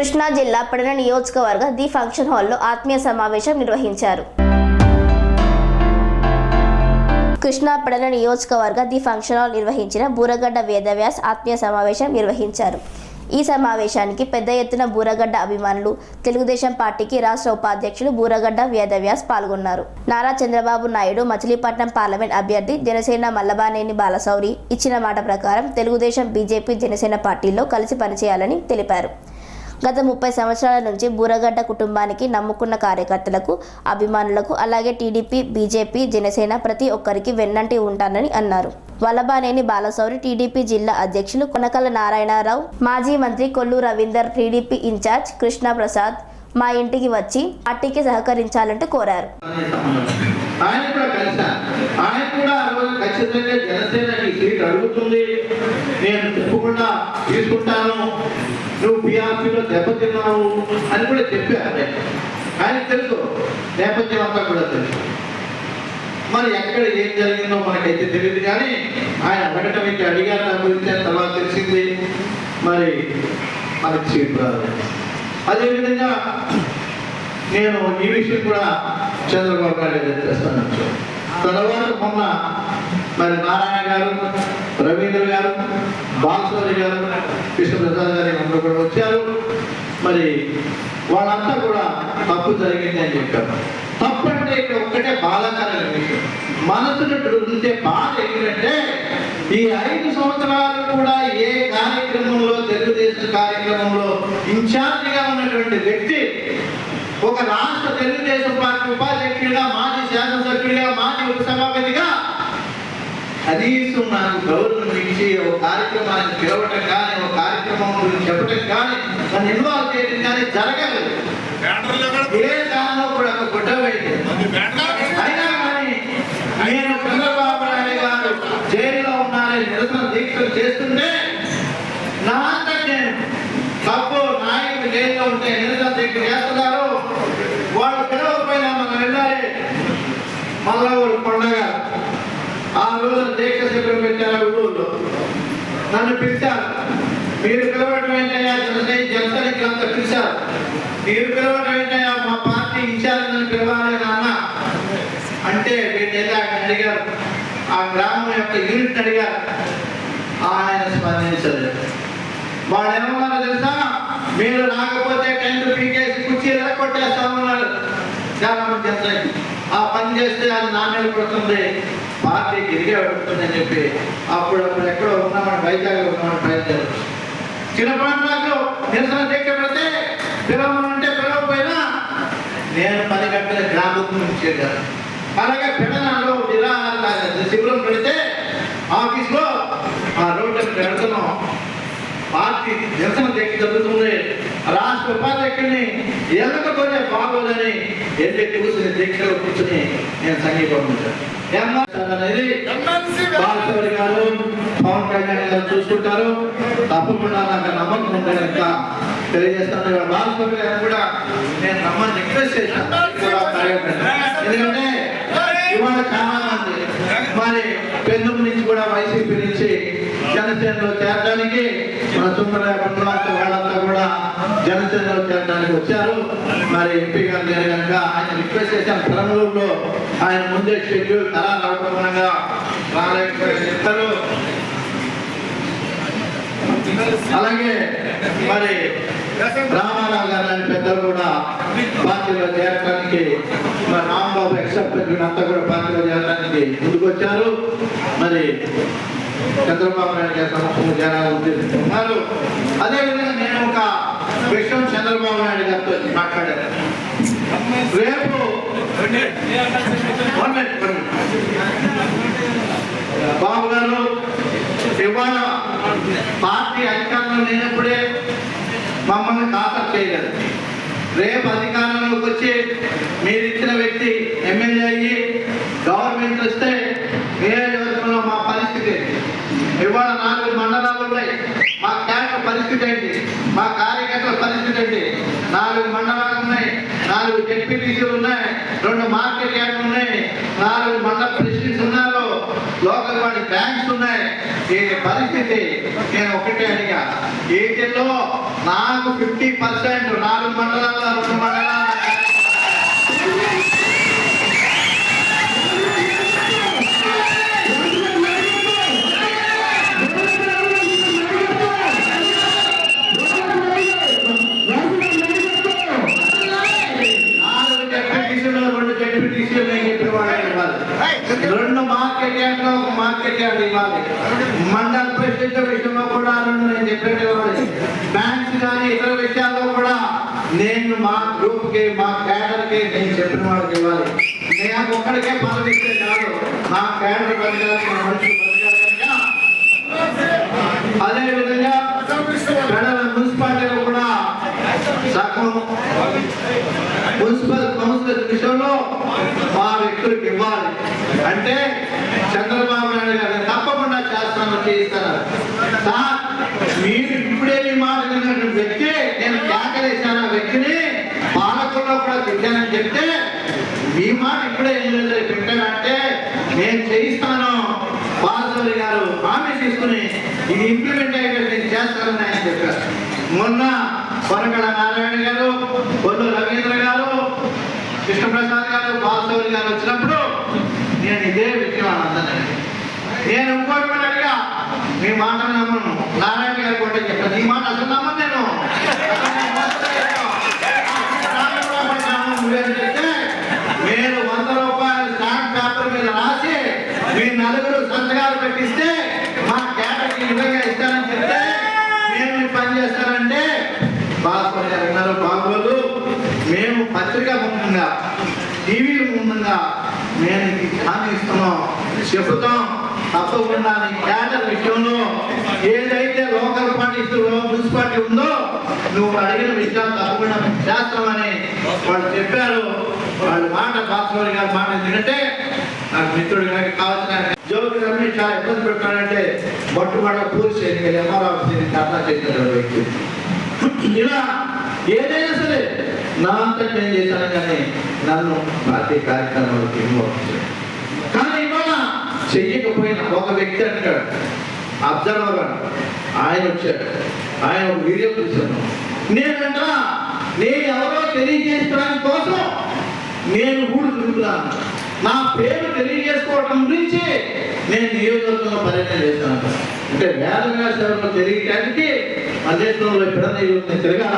కృష్ణా జిల్లా పెడన నియోజకవర్గ the function హాల్లో ఆత్మీయ సమావేశం నిర్వహించారు. కృష్ణా పెడన నియోజకవర్గ ది ఫంక్షన్ హాల్ నిర్వహించిన బూరగడ్డ వేదవ్యాస్ ఆత్మీయ సమావేశం నిర్వహించారు. ఈ సమావేశానికి పెద్ద ఎత్తున బూరగడ్డ అభిమానులు, తెలుగుదేశం పార్టీకి రాష్ట్ర ఉపాధ్యక్షులు బూరగడ్డ వేదవ్యాస్ పాల్గొన్నారు. నారా చంద్రబాబు నాయుడు మచిలీపట్నం పార్లమెంట్ అభ్యర్థి జనసేన మల్లబానేని బాలశౌరి ఇచ్చిన మాట ప్రకారం తెలుగుదేశం, బీజేపీ, జనసేన పార్టీల్లో కలిసి పనిచేయాలని తెలిపారు. గత 30 సంవత్సరాల నుంచి బూరగడ్డ కుటుంబానికి నమ్ముకున్న కార్యకర్తలకు, అభిమానులకు, అలాగే టీడీపీ, బీజేపీ, జనసేన ప్రతి ఒక్కరికి వెన్నంటి ఉంటానని అన్నారు. వల్లభనేని బాలశౌరి టీడీపీ జిల్లా అధ్యక్షులు కొనకల నారాయణరావు, మాజీ మంత్రి కొల్లు రవీందర్, టీడీపీ ఇన్ఛార్జ్ కృష్ణ ప్రసాద్ మా ఇంటికి వచ్చి పార్టీకి సహకరించాలంటూ కోరారు. నువ్వు పిఆర్పీలో దెబ్బతిన్నావు అని కూడా చెప్పారు. ఆయన తెలుసు, నేపథ్యం అంతా కూడా తెలుసు. మరి ఎక్కడ ఏం జరిగిందో మనకైతే తెలియదు, కానీ ఆయన అడగటం అయితే అడిగారు. నా గురించి తర్వాత తెలిసింది. మరి మనకి సీట్ రాదు. అదేవిధంగా నేను ఈ విషయం కూడా చంద్రబాబు నాయుడు చేస్తాను. తర్వాత మొన్న మరి నారాయణ గారు, రవీంద్ర గారు, బాలశౌరి గారు, కృష్ణప్రసాద్ గారు అందరూ కూడా వచ్చారు. మరి వాళ్ళంతా కూడా తప్పు జరిగింది అని చెప్పారు. తప్పు అంటే ఇక్కడ ఒక్కటే బాధాకరమైన విషయం. మనసును ఉంటే బాధ ఏంటంటే ఈ 5 సంవత్సరాలు కూడా ఏ కార్యక్రమంలో, తెలుగుదేశం కార్యక్రమంలో ఇన్ఛార్జిగా ఉన్నటువంటి వ్యక్తి ఒక రాష్ట్ర తెలుగుదేశం పార్టీ ఉపాధ్యక్షుడిగా, మాజీ శాసనసభ్యుడిగా, మాజీ ఉపసభాపతిగా కనీసం నాకు గౌరవం ఇచ్చి ఒక కార్యక్రమాన్ని పిలవటం కానీ, ఒక కార్యక్రమం గురించి చెప్పటం కానీ, నన్ను ఇన్వాల్వ్ చేయడం కానీ జరగలేదు. ఏ దానిలో కూడా ఒక గుడ్డమైంది. అయినా కానీ నేను చంద్రబాబు నాయుడు గారు జైల్లో ఉన్నారని నిరసన దీక్షలు చేస్తుంటే నా అంతా నేను తప్పు, నాయకుడు జైల్లో ఉంటే నిరసన దీక్ష చేస్తున్నారు, వాళ్ళు పిలవకపోయినా మనం వెళ్ళాలి. మళ్ళా వాళ్ళు పండగ ఆ రోజు దీక్ష శిబిరం పెట్టారు. ఊళ్ళో నన్ను పిలిచారు. మీరు పిలవడం ఏంటయ్యా, జనసైనికులు అంతా పిలిచారు. మీరు పిలవడం ఏంటయ్యా, మా పార్టీ ఇన్ఛార్జ్ నన్ను పిలవాలి నాన్న అంటే వీళ్ళు అడిగారు. ఆ గ్రామం యొక్క యూనిట్ అడిగారు. ఆయన స్పందించలేదు. వాళ్ళు ఏమన్నారో తెలుసా, మీరు రాకపోతే టెంట్ పీకేసి కుర్చీలు కొట్టేస్తామన్నారు. చాలా మంది జనసైనికులు ఆ పని చేస్తే అది నా మీద పడుతుంది, పార్టీకి ఇరిగే పడుతుంది అని చెప్పి అప్పుడప్పుడు ఎక్కడో ఉన్నామని, వైజాగ్లో ఉన్నామని బయలుదేరు. చిన్నపాట్లో నిరసన దీక్ష పెడితే పిలవమంటే పిలవకపోయినా నేను 10 గంటల గ్రామం నుంచి చేశాను. అలాగే పెడనాలో శిబిరం పెడితే ఆఫీస్లో ఆ రోడ్డు పెడుతున్నాం. పార్టీ నిరసన దీక్ష జరుగుతుంది. రాష్ట్ర ఉపాధ్యక్షుడిని ఎల్లకపోతే బాగోదని ఎల్లి కూర్చుని దీక్షలో కూర్చుని నేను సంఘీభవించాను. బాలశౌరి గారు, పవన్ కళ్యాణ్ గారు చూసుకుంటారు. తప్పకుండా నాకు నమ్మకం ఉంటే కనుక తెలియజేస్తాను. బాలశౌరి గారు కూడా నేను నమ్మని రిక్వెస్ట్ చేశాను. ఎందుకంటే ఇవాళ చాలా మంది మరి పెన్నుల నుంచి కూడా, వైసీపీ నుంచి జనసేనలో చేరడానికి, మన చుమ్మల వాళ్ళంతా కూడా జనసేనలో చేరడానికి వచ్చారు. మరి ఎంపీ గారు లేరు కనుక ఆయన రిక్వెస్ట్ చేశాను. తిరుమలలో ఆయన ముందే షెడ్యూల్ ఖరారు అవడంగా రాలేకపోయారు. అలాగే మరి రామారావు గారు లాంటి పెద్దలు కూడా పార్టీలో చేరడానికి, మరి రాంబాబు ఎక్సెప్ట్ అంతా కూడా పార్టీలో చేరడానికి ముందుకు వచ్చారు. మరి చంద్రబాబు నాయుడు గారి సమక్షంలో చేరాలని ఉద్దేశిస్తున్నారు. అదేవిధంగా నేను ఒక విషయం చంద్రబాబు నాయుడు గారితో మాట్లాడాను. రేపు బాబు గారు ఇవాళ పార్టీ అధికారంలో లేనప్పుడే మమ్మల్ని ఖాతరు చేయలేదు. రేపు అధికారంలోకి వచ్చి మీరు ఇచ్చిన వ్యక్తి ఎమ్మెల్యే అయ్యి గవర్నమెంట్ వస్తే నియోజకవర్గంలో మా పరిస్థితి ఇవాళ 4 మండలాలు ఉన్నాయి. మా క్యాడర్ పరిస్థితి ఏంటి, మా కార్యకర్తల పరిస్థితి ఏంటి? 4 మండలాలు ఉన్నాయి, 4 జెడ్పీటీసీలు ఉన్నాయి, 2 మార్కెట్ యార్డ్లు ఉన్నాయి, 4 మండల ప్రెసిడెంట్స్ ఉన్నారు, లోకల్ వాడి బ్యాంక్స్ ఉన్నాయి. ఈ పరిస్థితి నేను ఒకటే అడిగా, వీటిల్లో నాకు 50% 4 మండలాల 2 మండలాల రెండు మార్కెట్ యార్డ్లో ఒక మార్కెట్ యార్డ్ ఇవ్వాలి. మండల ప్రెసిడెంట్ విషయంలో కూడా నేను చెప్పేది ఇవ్వాలి. బ్యాంక్స్ కానీ ఇతర విషయాల్లో కూడా నేను మా గ్రూప్కి మా క్యాడర్కి నేను చెప్పిన వాళ్ళకి ఇవ్వాలి. నేను ఒక్కడికే పాలనిస్తే కాదు, నా క్యాడర్ బతకాలి, నా మనుషులు బతకాలి. అదేవిధంగా మున్సిపాలిటీలో కూడా సగం మున్సిపల్ కౌన్సిలర్ విషయంలో మా వ్యక్తులకు ఇవ్వాలి. అంటే చంద్రబాబు నాయుడు గారు తప్పకుండా చేస్తాను చేయిస్తారు. సార్ మీరు ఇప్పుడే మీ మాట విన్న వ్యక్తి, నేను కేకలేశాను ఆ వ్యక్తిని, పాలకుల్లో కూడా తిట్టానని చెప్తే మీ మాట ఇప్పుడే పెట్టానంటే నేను చేయిస్తాను. బాలసౌరి గారు హామీ తీసుకుని ఇది ఇంప్లిమెంట్ అయ్యేటట్టు నేను చేస్తానని ఆయన చెప్పారు. మొన్న కొరకడ నారాయణ గారు, కొల్లు రవీంద్ర గారు, కృష్ణప్రసాద్ గారు, బాలసౌరి గారు వచ్చినప్పుడు నేను ఇదే విషయం అందరినీ నేను ఇంకోటి కూడా అడిగా, మీ మాట నమ్మను. నారాయణ గారు కూడా చెప్పాను, ఈ మాట అసలు నమ్మను నేను. మీరు 100 రూపాయలు స్టాంప్ పేపర్ మీద రాసి మీ నలుగురు సంతకాలు పెట్టిస్తే మా క్యాటర్కి నిజంగా ఇస్తానని చెప్తే మేము పని చేస్తానంటే బాలసౌరి గారు ఉన్నారు. బాబోలు మేము పత్రికా ముఖ్యంగా టీవీలు ముందుగా మేము హామీ ఇస్తున్నాం, చెబుతాం. తప్పకుండా నీ క్యాడర్ విషయంలో ఏదైతే లోకల్ పార్టీస్ మున్సిపాలిటీ ఉందో నువ్వు అడిగిన విషయాలు తప్పకుండా చేస్తామని వాళ్ళు చెప్పారు. వాళ్ళ మాట బాలసౌరి గారి మాట ఎందుకంటే నాకు మిత్రుడు గారికి కావాల్సిన జోగి రమేష్ చాలా ఇబ్బంది పెడతానంటే మొట్టమొదటి పోలీస్ ఎంఆర్ ఆఫీస్ ధర్నా చేసిన వ్యక్తి. ఇలా ఏదైనా సరే నా అంతటి నేను చేశాను, కానీ నన్ను పార్టీ కార్యక్రమాలకు ఇన్వాల్వ్ చేశాను. కానీ ఇవాళ చెయ్యకపోయినా ఒక వ్యక్తి అంటాడు, అబ్జర్వర్ అని ఆయన వచ్చాడు, ఆయన ఒక వీడియో చూశాను. నేనంటా నేను ఎవరో తెలియజేసుకోవడానికి కోసం నేను ఊరు తిరుగుతున్నాను. నా పేరు తెలియజేసుకోవడం గురించి నేను నియోజకవర్గంలో పర్యటన చేస్తాను. అంటే వేదవ్యాస ఎవరిలో తెలియటానికి మన దేశంలో ఎప్పుడైనా తిరగాల.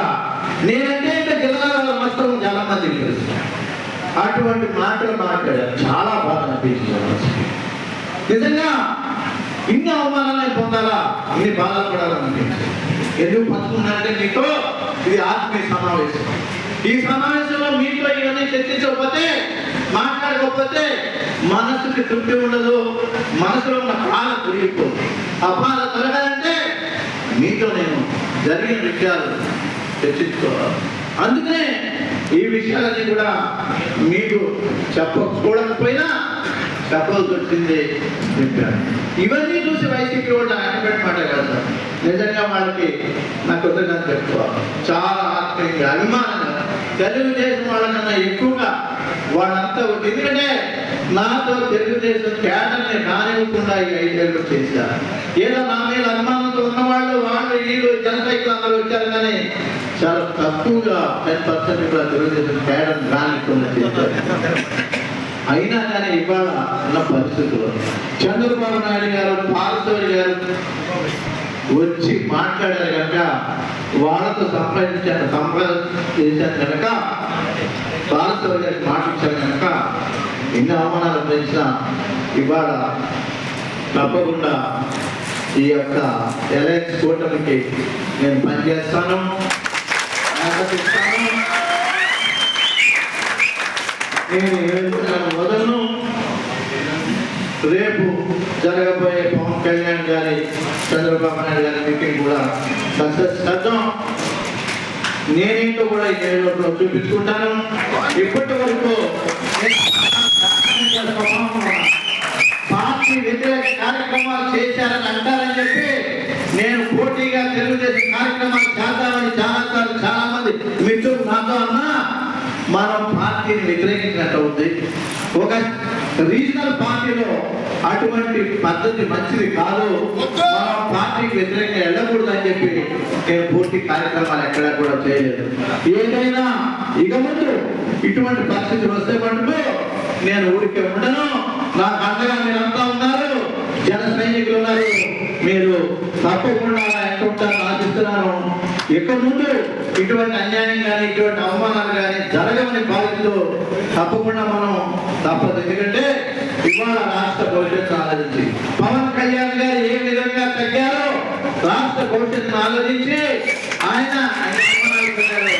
నేనంటే ఇంకా జిల్లాల మొత్తం చాలా మందికి తెలుసు. అటువంటి మాటలు మాట్లాడారు, చాలా బాధ అనిపించింది. నిజంగా ఇన్ని అవమానాలు పొందాలా, ఇన్ని బాధపడాలనిపించింది. ఎందుకు పంచుకున్నారంటే మీతో ఇది ఆత్మీయ సమావేశం. ఈ సమావేశంలో మీతో ఇవన్నీ చర్చించకపోతే, మాట్లాడకపోతే మనసుకి తృప్తి ఉండదు, మనసులో ఉన్న బాధ తిరిగిపోదు. ఆ బాధ తొలగాలంటే మీతో నేను జరిగిన విషయాలు చర్చించుకోవాలి. అందుకనే ఈ విషయాలన్నీ కూడా మీకు చెప్పకూడకపోయినా చెప్పవలసి వచ్చింది చెప్పాను. ఇవన్నీ చూసి వైసీపీ వాళ్ళు ఆటపెట్టి మాట కాదు సార్, నిజంగా వాళ్ళకి నా కృతజ్ఞత చెప్పుకోవాలి. చాలా ఆత్మీయంగా అభిమానంగా తెలుగుదేశం వాళ్ళకన్నా ఎక్కువగా వాళ్ళంతా ఎందుకంటే నాతో తెలుగుదేశం క్యాడర్ని రానివ్వకుండా ఈ 5 ఏళ్ళు చేశారు. ఏదో నా మీద అనుమానంతో ఉన్నవాళ్ళు వీళ్ళు జనసైకులు అందరూ వచ్చారు, కానీ చాలా తక్కువగా 10% కూడా తెలుగుదేశం క్యాడర్ని రానివ్వకుండా చేశారు. అయినా కానీ ఇవాళ ఉన్న పరిస్థితుల్లో చంద్రబాబు నాయుడు గారు, బాలసౌరి గారు వచ్చి మాట్లాడారు కనుక, వాళ్ళతో సంప్రదించాను కనుక, బాలసౌరి గారికి మాట్లాడారు కనుక ఎన్ని అవమానాలు పెంచినా ఇవాళ తప్పకుండా ఈ యొక్క ఎలయన్స్ కూటమికి నేను పనిచేస్తాను. నేను మొదలను రేపు జరగబోయే పవన్ కళ్యాణ్ గారి, చంద్రబాబు నాయుడు గారి మీటింగ్ కూడా సక్సెస్ చేద్దాం. నేనేంటో కూడా ఈ నియోజకవర్గంలో చూపించుకుంటాను. ఇప్పటి వరకు పార్టీ వ్యతిరేక కార్యక్రమాలు చేశారని అంటారని చెప్పి నేను పోటీగా తెలుగుదేశం కార్యక్రమాలు చేద్దామని చాలా మంది మిత్రులు నాతో అన్నా, మనం పార్టీని వ్యతిరేకించినట్టు అవుతుంది. ఒక రీజనల్ పార్టీలో అటువంటి పద్ధతి మంచిది కాదు, మనం పార్టీకి వ్యతిరేకంగా వెళ్ళకూడదు అని చెప్పి నేను పూర్తి కార్యక్రమాలు ఎక్కడా కూడా చేయలేదు. ఏదైనా ఇక ముందు ఇటువంటి పరిస్థితులు వస్తే మటుకు నేను ఊరికే ఉండను. నాకు అండగా మీరంతా ఉన్నారు, జన సైనికులు ఉన్నారు, మీరు తప్పకుండా ఎంత ఉంటారని ఆశిస్తున్నాను. ఇక ముందు ఇటువంటి అన్యాయం కానీ ఇటువంటి అవమానాలు కానీ జరగమని బాధ్యతతో తప్పకుండా మనం తప్పదు. ఎందుకంటే ఇవాళ రాష్ట్ర భవిష్యత్తు ఆలోచించి పవన్ కళ్యాణ్ గారు ఏ విధంగా తగ్గారో రాష్ట్ర భవిష్యత్తును ఆలోచించి ఆయన అవమానాలు పెట్టారు.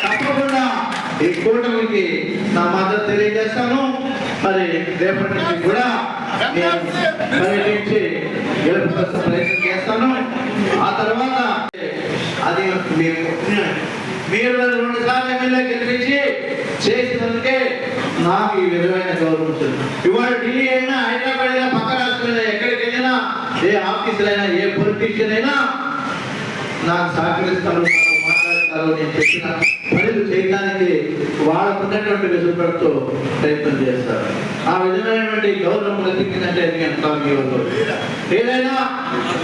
తప్పకుండా ఈ కూటమికి నా మద్దతు తెలియజేస్తాను. మరి రేపటి నుంచి కూడా నేను పర్యటించి గెలుపు కోసం ప్రయత్నం చేస్తాను. ఆ తర్వాత అది మీరు 2 సార్లు ఎమ్మెల్యే గెలిపించి చేసినందుకే నాకు ఈ విధమైన గౌరవం ఉంటుంది. ఇవాళ ఢిల్లీ అయినా, హైదరాబాద్ అయినా, పక్క రాష్ట్రాలు ఎక్కడికి వెళ్ళినా, ఏ ఆఫీసులైనా, ఏ పొలిటీషియన్ అయినా నాకు సహకరిస్తారు, నాకు మాట్లాడతారు. నేను చెప్పిన పనులు చేయడానికి వాళ్ళకున్నటువంటి వెసులుబాటుతో ప్రయత్నం చేస్తారు. ఆ విధమైనటువంటి గౌరవం లభించిందంటే ఎంత ఏదైనా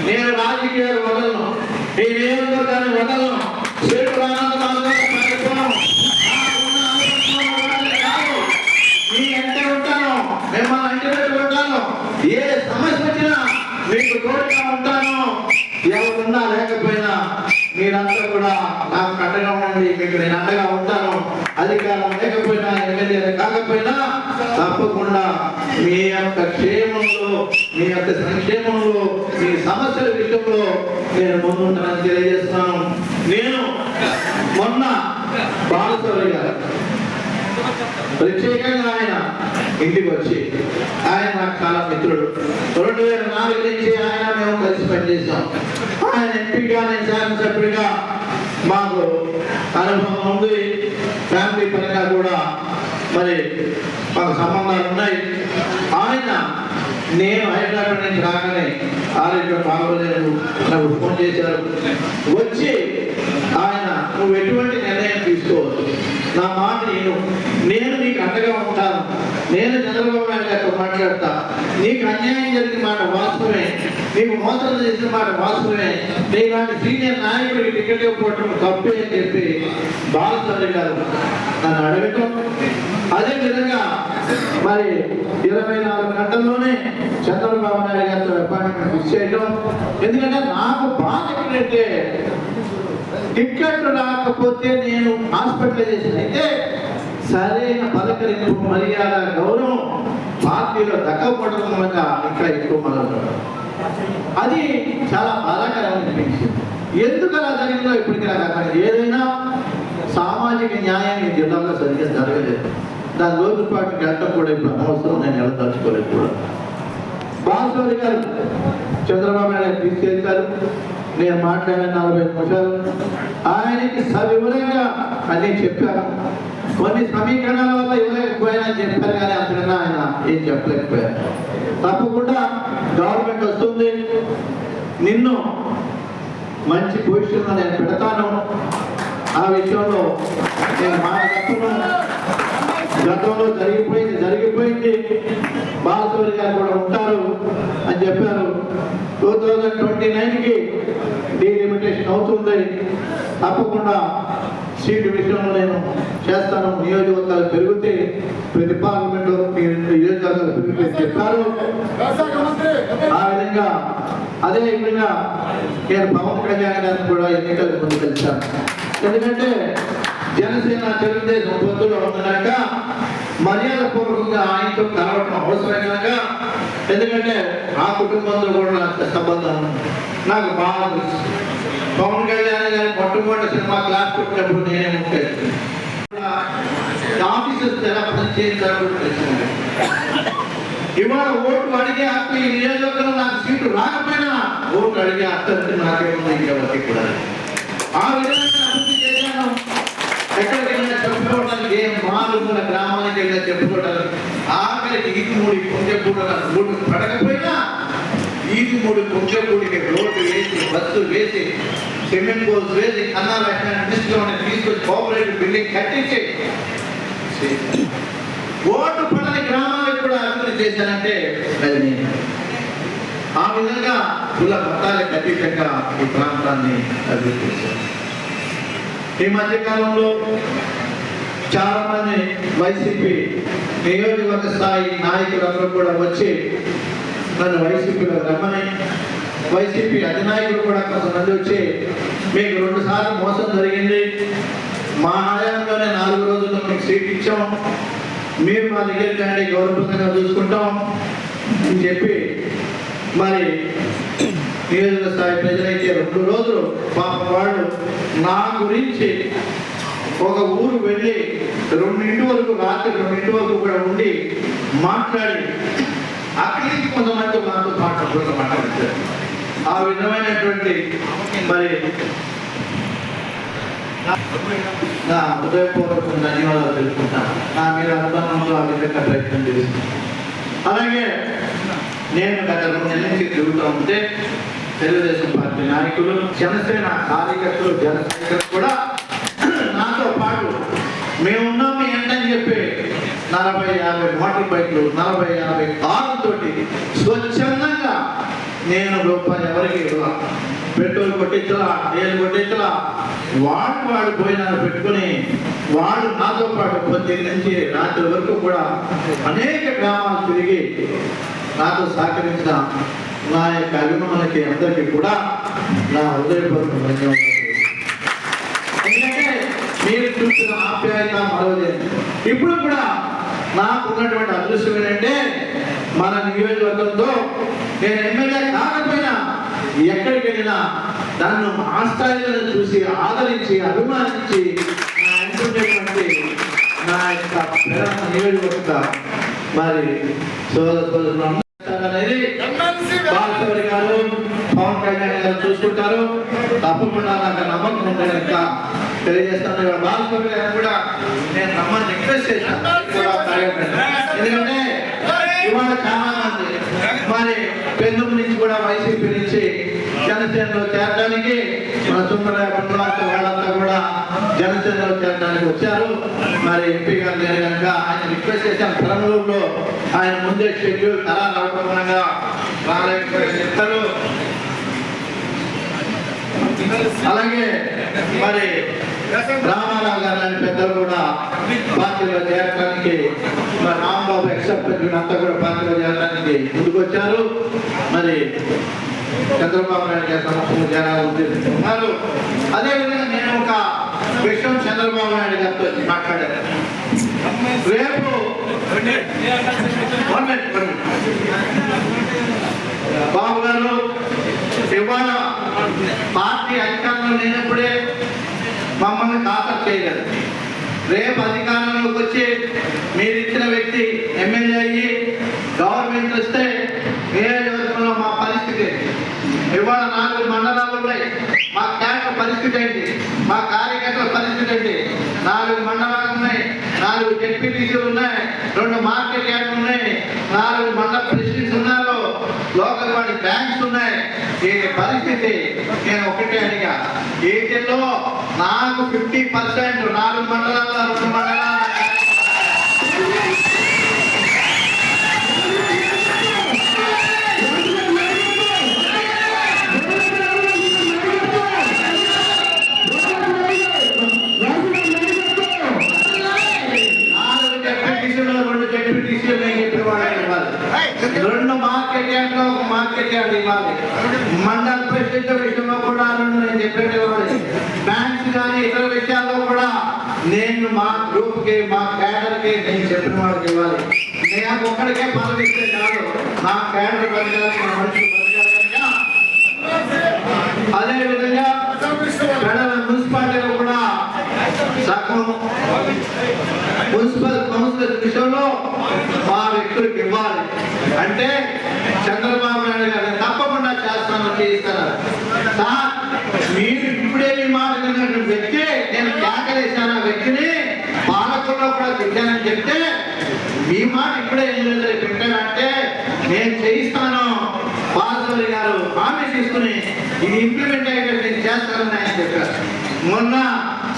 నేను రాజకీయాలు వదలను, ఈ నియోజకవర్గాన్ని వదలను. మీ అంటే ఉంటాను, మిమ్మల్ని అంటే పెట్టుకుంటాను. ఏ సమస్య వచ్చినా మీకు తోడుగా ఉంటాను. ఎవరున్నా లేకపోయినా మీరంతా కూడా నాకు అండగా ఉండండి. మీకు నేను అండగా ఉంటాను. అధికారం లేకపోయినా, ఎమ్మెల్యే కాకపోయినా తప్పకుండా మీ యొక్క క్షేమంలో, మీ యొక్క సంక్షేమంలో, మీ సమస్యల విషయంలో నేను ముందుంటానని తెలియజేస్తున్నాను. నేను మొన్న బాలశౌరి గారు ప్రత్యేకంగా ఆయన ఇంటికి వచ్చి, ఆయన నాకు చాలా మిత్రుడు. 2004 నుంచి ఆయన మేము కలిసి పనిచేసాం. ఆయన ఎంపీగా, నేను శాసనసభ్యుడిగా మాకు అనుభవం ఉంది. ఫ్యామిలీ పరంగా కూడా మరి మాకు సంబంధాలు ఉన్నాయి. ఆయన నేను హైదరాబాద్ నుంచి రాగానే ఆరోగ్యం బాగోలేదు, నాకు ఫోన్ చేశారు. వచ్చి ఆయన నువ్వు ఎటువంటి నిర్ణయం తీసుకోవచ్చు, నా మాట నేను నీకు అండగా ఉంటాను. నేను చంద్రబాబు నాయుడు గారితో మాట్లాడతా. నీకు అన్యాయం జరిగిన మాట వాస్తవమే, నీకు మోసం చేసిన మాట వాస్తవమే. నీలాంటి సీనియర్ నాయకుడికి టికెట్ ఇవ్వకపోవటం తప్పే అని చెప్పి బాలశౌరి గారు నన్ను అడగటం. అదేవిధంగా మరి 24 గంటల్లోనే చంద్రబాబు నాయుడు గారితో అపాయింట్మెంట్ ఫిక్స్ చేయడం. ఎందుకంటే నాకు బాధ ఏంటంటే టికెట్ రాకపోతే నేను హాస్పిటలైజేషన్ అయితే సరైన పలకరింపు, మర్యాద, గౌరవం పార్టీలో దక్కకపోవడం వల్ల ఇక్కడ ఎక్కువ మొదలు. అది చాలా బాధాకరం అనిపించింది. ఎందుకు అలా జరిగిందో ఇప్పటికీ నాకు అక్కడ ఏదైనా సామాజిక న్యాయం ఈ జిల్లాలో సరిగ్గా జరగలేదు. దాని రోజు పాటు గంటం కూడా ఇప్పుడు అనవసరం, నేను ఎలా తలుచుకోలేదు కూడా. బాలశౌరి గారు చంద్రబాబు నాయుడు తీసుకెళ్తారు. నేను మాట్లాడిన 45 నిమిషాలు ఆయనకి సవివరంగా అన్నీ చెప్పాను. కొన్ని సమీకరణాల వల్ల ఇవ్వలేకపోయినా చెప్పారు, కానీ అంతకన్నా ఆయన ఏం చెప్పలేకపోయారు. తప్పకుండా గవర్నమెంట్ వస్తుంది, నిన్ను మంచి పొజిషన్లో నేను పెడతాను. ఆ విషయంలో నేను మాట తప్పను. గతంలో జరిగిపోయింది. బాలశౌరి గారు కూడా ఉంటారు అని చెప్పారు. 2029కి డీలిమిటేషన్ అవుతుంది. తప్పకుండా సీటు విషయంలో నేను చేస్తాను. నియోజకవర్గాలు పెరిగితే ప్రతి పార్లమెంట్లో నియోజకవర్గాలు పెరిగితే చెప్పారు. ఆ విధంగా అదే విధంగా నేను పవన్ కళ్యాణ్ గారిని కూడా ఎన్నికల ముందు కలిశాను. ఎందుకంటే జనసేన, తెలుగుదేశం పొత్తులో ఉంది కనుక మర్యాద పూర్వకంగా ఆయనతో కలవటం అవసరం కనుక, ఎందుకంటే ఆ కుటుంబంతో కూడా నాకు సంబంధం నాకు బాగా తెలుసు. పవన్ కళ్యాణ్ గారి మొట్టమొదటి సినిమా క్లాస్ పెట్టినప్పుడు నేనే ఉంటాను. ఆఫీసర్స్ ఎలా పని చేయించాలో తెలుసుకుంది. ఇవాళ ఓటు అడిగే హక్కు ఈ నియోజకవర్గంలో నాకు సీటు రాకపోయినా ఓటు అడిగే హక్కు నాకేముంది ఇంకెవరికి కూడా. ఆ విధంగా అభివృద్ధి చేశాను. ఎక్కడికి వెళ్ళినా చెప్పుకోవడానికి, ఏ మారుమూల గ్రామానికి వెళ్ళినా చెప్పుకోవడానికి, ఆఖరికి ఈదుమూడి పుంజపూడి పడకపోయినా ఈదుమూడి పుంజపూడికి రోడ్డు వేసి, బస్సు వేసి, స్విమ్మింగ్ పూల్స్ వేసి, కన్నాల తీసుకొచ్చి కోఆపరేటివ్ బిల్డింగ్ కట్టించి ఓటు పడని గ్రామాలకు కూడా అభివృద్ధి చేశానంటే అది నేను. ఆ విధంగా కుల మతాలకు అతీతంగా ఈ ప్రాంతాన్ని అభివృద్ధి చేశారు. ఈ మధ్యకాలంలో చాలా మంది వైసీపీ నియోజకవర్గ స్థాయి నాయకులందరూ కూడా వచ్చి నన్ను వైసీపీలో రమ్మని, వైసీపీ అధినాయకులు కూడా కొంతమంది వచ్చి మీకు 2 సార్లు మోసం జరిగింది, మా హయాంలోనే 4 రోజుల్లో మీకు సీట్ ఇచ్చాం, మీరు మా దగ్గరికి రండి గౌరవంగా చూసుకుంటాం అని చెప్పి మరి నియోజక స్థాయి ప్రజలైతే 2 రోజులు పాప వాళ్ళు నా గురించి ఒక ఊరు వెళ్ళి 2 వరకు రాత్రి 2 వరకు కూడా ఉండి మాట్లాడి అక్కడికి కొంతమంది మాతో మాట్లాడుతారు. ఆ విధమైనటువంటి మరి నా హృదయపూర్వక ధన్యవాదాలు తెలుసుకుంటాను. నా మీద అనుబంధంతో ఆ విధంగా ప్రయత్నం చేస్తున్నాను. అలాగే నేను గత 2 నెలల నుంచి తిరుగుతూ ఉంటే తెలుగుదేశం పార్టీ నాయకులు, జనసేన కార్యకర్తలు, జనసైనికులు కూడా నాతో పాటు మేమున్నాము ఏంటని చెప్పి 40-50 మోటార్ బైక్లు, 40-50 కార్లతోటి స్వచ్ఛందంగా నేను రూపాయి ఎవరికి ఇవ్వాలి, పెట్రోల్ కొట్టించలా, నీళ్ళు కొట్టించలా, వాడు భోజనాలు పెట్టుకుని వాడు నాతో పాటు పొద్దున్న నుంచి రాత్రి వరకు కూడా అనేక గ్రామాలు తిరిగి నాతో సహకరించిన నా యొక్క అభిమానులకి అందరికీ కూడా నా హృదయపూర్వక ధన్యవాదాలు. ఎందుకంటే మీరు చూసిన ఆప్యాయత మరవలేదు. ఇప్పుడు కూడా నాకు ఉన్నటువంటి అదృష్టం ఏంటంటే మన నియోజకవర్గంతో నేను ఎమ్మెల్యే కాకపోయినా ఎక్కడికి వెళ్ళినా నన్ను ఆ స్థాయిలో చూసి ఆదరించి అభిమానించి నా ఎంచుకునేటువంటి నా యొక్క ప్రేరణ నియోజకవర్గ మరి సోదరులు అనేది బాలశౌరి గారు, పవన్ కళ్యాణ్ గారు చూసుకుంటారు. తప్పకుండా నాకు నమ్మకం ఉంటే కనుక తెలియజేస్తాను. బాలశౌరి గారు కూడా నేను నమ్మని రిక్వెస్ట్ చేశాను. ఎందుకంటే ఇవాళ చాలా మంది మరి పెందుకు నుంచి కూడా వైసీపీ నుంచి జనసేనలో చేరడానికి మన సుందరరావు వాళ్ళంతా కూడా జనసేనలో చేరడానికి వచ్చారు. మరి ఎంపీ గారు లేరు కనుక ఆయన రిక్వెస్ట్ చేశాను. పెరంబలూరులో ఆయన ముందే షెడ్యూల్ ఖరారు అవడంగా రాలేకపోయారు. అలాగే మరి రామారావు గారు లాంటి పెద్దలు కూడా పార్టీలో చేరడానికి, మరి రాంబాబు ఎక్సెప్ట్ అంతా కూడా పార్టీలో చేరడానికి ముందుకొచ్చారు. మరి చంద్రబాబు నాయుడు గారి సమక్షంలో చేరాలని ఉద్దేశిస్తున్నారు. అదేవిధంగా నేను ఒక విషయం చంద్రబాబు నాయుడు గారితో మాట్లాడాను. రేపు బాబు గారు ఇవాళ పార్టీ అధికారంలో లేనప్పుడే మమ్మల్ని ఖాతరు చేయలేదు. రేపు అధికారంలోకి వచ్చి మీరు ఇచ్చిన వ్యక్తి ఎమ్మెల్యే అయ్యి గవర్నమెంట్ వస్తే నియోజకవర్గంలో మా పరిస్థితి ఇవాళ 4 మండలాలు ఉన్నాయి. మా క్యాడర్ పరిస్థితి ఏంటి, మా కార్యకర్తల పరిస్థితి ఏంటి? 4 మండలాలు ఉన్నాయి, 4 జెడ్పీటీసీలు ఉన్నాయి, 2 మార్కెట్ యార్డ్లు ఉన్నాయి, 4 మండల ప్రెసిడెంట్స్ ఉన్నారు, లోకల్ వాడి బ్యాంక్స్ ఉన్నాయి. ఈ పరిస్థితి నేను ఒకటే అడిగా, వీటిల్లో నాకు 50% 4 మండలాల్లో 2 మండలాలు మార్కెట్ యార్డ్ ఇవ్వాలి. మండల ప్రెసిడెంట్ విషయంలో కూడా నేను చెప్పేది ఇవ్వాలి. బ్యాంక్స్ కానీ ఇతర విషయాల్లో కూడా నేను మా గ్రూప్కి, మా క్యాడర్కి నేను చెప్పిన వాళ్ళకి ఇవ్వాలి. నేను ఒక్కడికే పదవిస్తే కాదు, నా క్యాడర్ బతకాలి, నా మనుషులు బతకాలి. అదేవిధంగా మున్సిపాలిటీలో కూడా సగం మున్సిపల్ కౌన్సిలర్ విషయంలో మా వ్యక్తులకు ఇవ్వాలి. అంటే చంద్రబాబు నాయుడు గారు తప్పకుండా చేస్తానని చేయిస్తున్నారు. సార్ మీరు ఇప్పుడే మీ మాట విన్నటువంటి వ్యక్తి, నేను కేకలేశాను ఆ వ్యక్తిని, పాలకుల్లో కూడా తిట్టానని చెప్తే మీ మాట ఇప్పుడే పెట్టాడంటే నేను చేయిస్తాను. బాలశౌరి గారు హామీ తీసుకుని ఇది ఇంప్లిమెంట్ అయ్యేటట్టు నేను చేస్తానని ఆయన చెప్పారు. మొన్న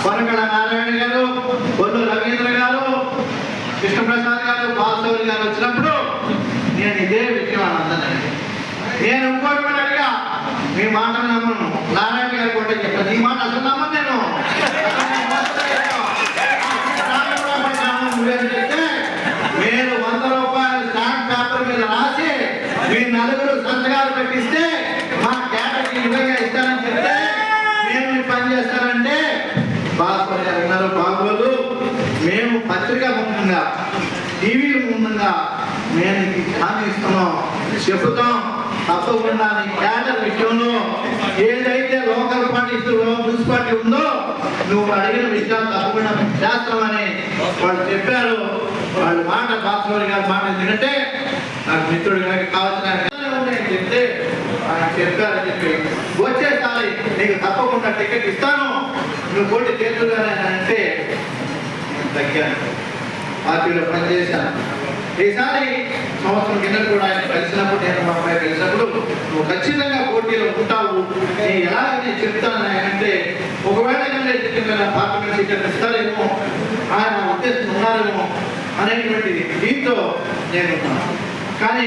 కొనకడ నారాయణ గారు, కొల్లు రవీంద్ర గారు, కృష్ణప్రసాద్ గారు, బాలశౌరి గారు వచ్చినప్పుడు నేను ఇదే విషయం అన్నాను. నేను ఇంకోటి కూడా అడిగా, మీ మాట నమ్మను. నారాయణ గారు కూడా చెప్పాను, నీ మాట అసలు నమ్మను నేను. మీరు 100 రూపాయలు స్టాంప్ పేపర్ మీద రాసి మీ నలుగురు సంతకాలు పెట్టిస్తే మా కేటకి విధంగా ఇస్తానని చెప్తే మేము పని చేస్తానంటే బాస్వామి గారు ఉన్నారు. బాగోదు, మేము పత్రిక ముందుగా టీవీ ముందుగా మేము హామీ ఇస్తున్నాం, చెబుతాం. తప్పకుండా నీ క్యాడర్ విషయంలో ఏదైతే లోకల్ పార్టీస్ మున్సిపాలిటీ ఉందో నువ్వు అడిగిన విషయాలు తప్పకుండా చేస్తామని వాళ్ళు చెప్పారు. వాళ్ళ మాట బాస్వామి గారి మాట ఎందుకంటే నాకు మిత్రుడు గారికి కావాల్సిన చెప్తే ఆయన చెప్పారని చెప్పి వచ్చేసారి నీకు తప్పకుండా టికెట్ ఇస్తాను, నువ్వు పోటీ చేతుగానే అంటే తగ్గాను. పార్టీలో పనిచేశాను. ఈసారి సంవత్సరం కింద కూడా ఆయన కలిసినప్పుడు, నేను మా అమ్మాయి కలిసినప్పుడు నువ్వు ఖచ్చితంగా పోటీలో ఉంటావు, నేను ఎలాగని చెప్తాను అంటే ఒకవేళ పార్లమెంట్ సీట్ ఇస్తారేమో ఆయన ఉద్దేశం ఉన్నారేమో అనేటువంటి దీంతో నేను కానీ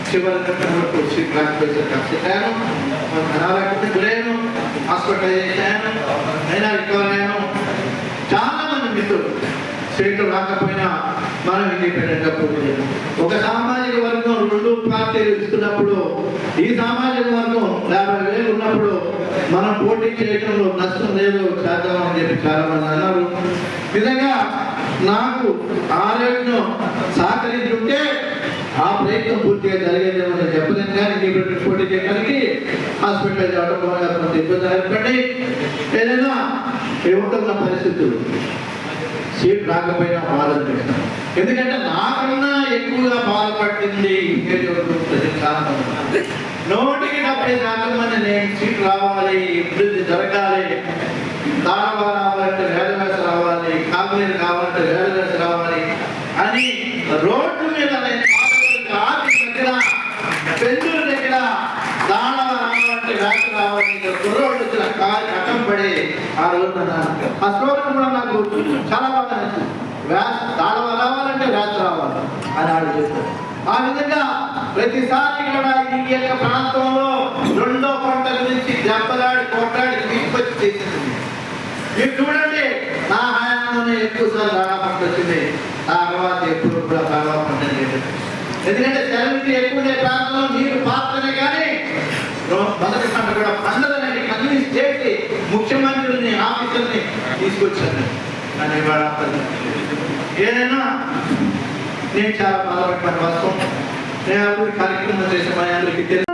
చివరి వరకు సీట్ రాకపోయాను. అనారోగ్యానికి గురయ్యాను, హాస్పిటలైజ్ అయ్యాను, అయినా రికవర్ అయ్యాను. చాలా మంది మిత్రులు సీట్లు రాకపోయినా మనం ఇండిపెండెంట్గా పోటీ చేయాలి. ఒక సామాజిక వర్గం 2 పార్టీలు ఇస్తున్నప్పుడు ఈ సామాజిక వర్గం 50,000 ఉన్నప్పుడు మనం పోటీ చేయడంలో నష్టం లేదు, చేద్దామని చెప్పి చాలా మంది అన్నారు. నిజంగా నాకు ఆరోగ్యం సహకరించుంటే ఆ ప్రయత్నం పూర్తిగా జరిగేదేమో నేను చెప్పలేను. కానీ ఇండిపెండెంట్ పోటీ చేయడానికి హాస్పిటల్ అవడం ఇబ్బంది అయిపోయింది. ఏదైనా ఏముంటున్న పరిస్థితులు సీట్ రాకపోయినా బాధపడతాను. ఎందుకంటే నాకన్నా ఎక్కువగా బాధపడుతుంది చాలా మంది. 170% మంది నేను సీట్ రావాలి, అభివృద్ధి జరగాలి, దానవ రావాలంటే వేదవ్యాస రావాలి, కాంగ్రెస్ కావాలంటే వేదవ్యాస రావాలి అని రోడ్డు మీద దగ్గర పెందుల దగ్గర దానవ రావాలంటే వ్యాస రావాలి, కుర్రోడ్డు వచ్చిన కాలు కట్టం పడి ఆ రోజు ఆ స్లోగన్ కూడా నాకు చాలా బాగా నచ్చింది. దానవ రావాలంటే వ్యాస రావాలి అని ఆడు చేస్తారు. ఆ విధంగా ప్రతిసారి కూడా ఈ యొక్క ప్రాంతంలో 2వ పంట గురించి దెబ్బలాడి కొట్లాడి తీసుకొచ్చి చేసింది. మీరు చూడండి, నా హయాంలోనే ఎక్కువసార్లు బాగా పంట వచ్చింది, ఆ తర్వాత ఎప్పుడు కూడా బాగా పంట లేదు. ఎందుకంటే సెలవుకి ఎక్కువ ప్రాంతంలో నీరు పాత్రనే కానీ మొదటి పంట కూడా పండదని కన్విన్స్ చేసి ముఖ్యమంత్రిని ఆఫీసర్ని తీసుకొచ్చాను. కానీ ఇవాళ ఏదైనా నేను చాలా బాధపడిన వాస్తవం. నేను అప్పుడు కార్యక్రమం చేసే మా అందరికీ తెలుసు.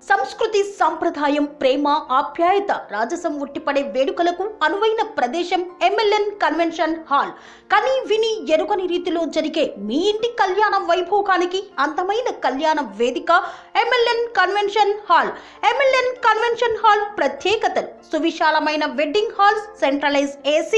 సంస్కృతి, సంప్రదాయం, ప్రేమ, ఆప్యాయత, రాజసం ఉట్టిపడే వేడుకలకు అనువైన ప్రదేశం MLN కన్వెన్షన్ హాల్. కని విని ఎరుగని రీతిలో జరిగే మీ ఇంటి కళ్యాణ వైభోగానికి అందమైన కళ్యాణ వేదిక MLN convention hall. MLN convention hall ప్రత్యేకతలు: సువిశాలమైన wedding halls, centralize AC,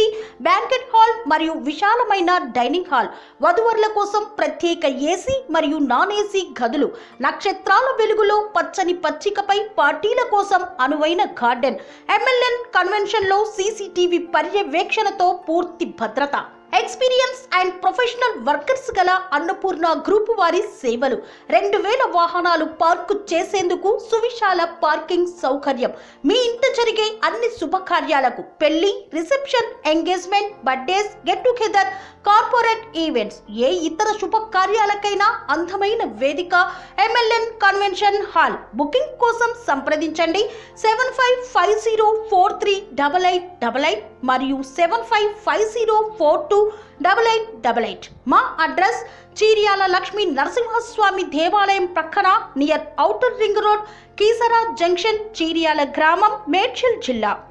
banquet hall మరియు విశాలమైన డైనింగ్ హాల్, వధువరుల కోసం ప్రత్యేక AC మరియు నాన్ AC గదులు, నక్షత్రాల వెలుగులో పచ్చని పచ్చికపై పార్టీల కోసం అనువైన గార్డెన్. MLN కన్వెన్షన్ లో CCTV పర్యవేక్షణతో పూర్తి భద్రత. ఎక్స్పీరియన్స్ అండ్ ప్రొఫెషనల్ వర్కర్స్ గల అన్నపూర్ణ గ్రూప్ వారి సేవలు. 2000 వాహనాలు పార్కు చేసేందుకు సువిశాల పార్కింగ్ సౌకర్యం. మీ ఇంట జరిగే అన్ని శుభకార్యాలకు, పెళ్లి, reception, engagement, birthdays, get together, corporate events, ఏ ఇతర శుభకార్యాలకైనా అందమైన వేదిక MLN కన్వెన్షన్ హాల్. బుకింగ్ కోసం సంప్రదించండి 7550438888 మరియు 7550428888. మా అడ్రస్ చీర్యాల లక్ష్మీ నరసింహస్వామి దేవాలయం ప్రక్కన, near outer ring road, Keesara junction, Cheeryal గ్రామం, మేడ్చల్ జిల్లా.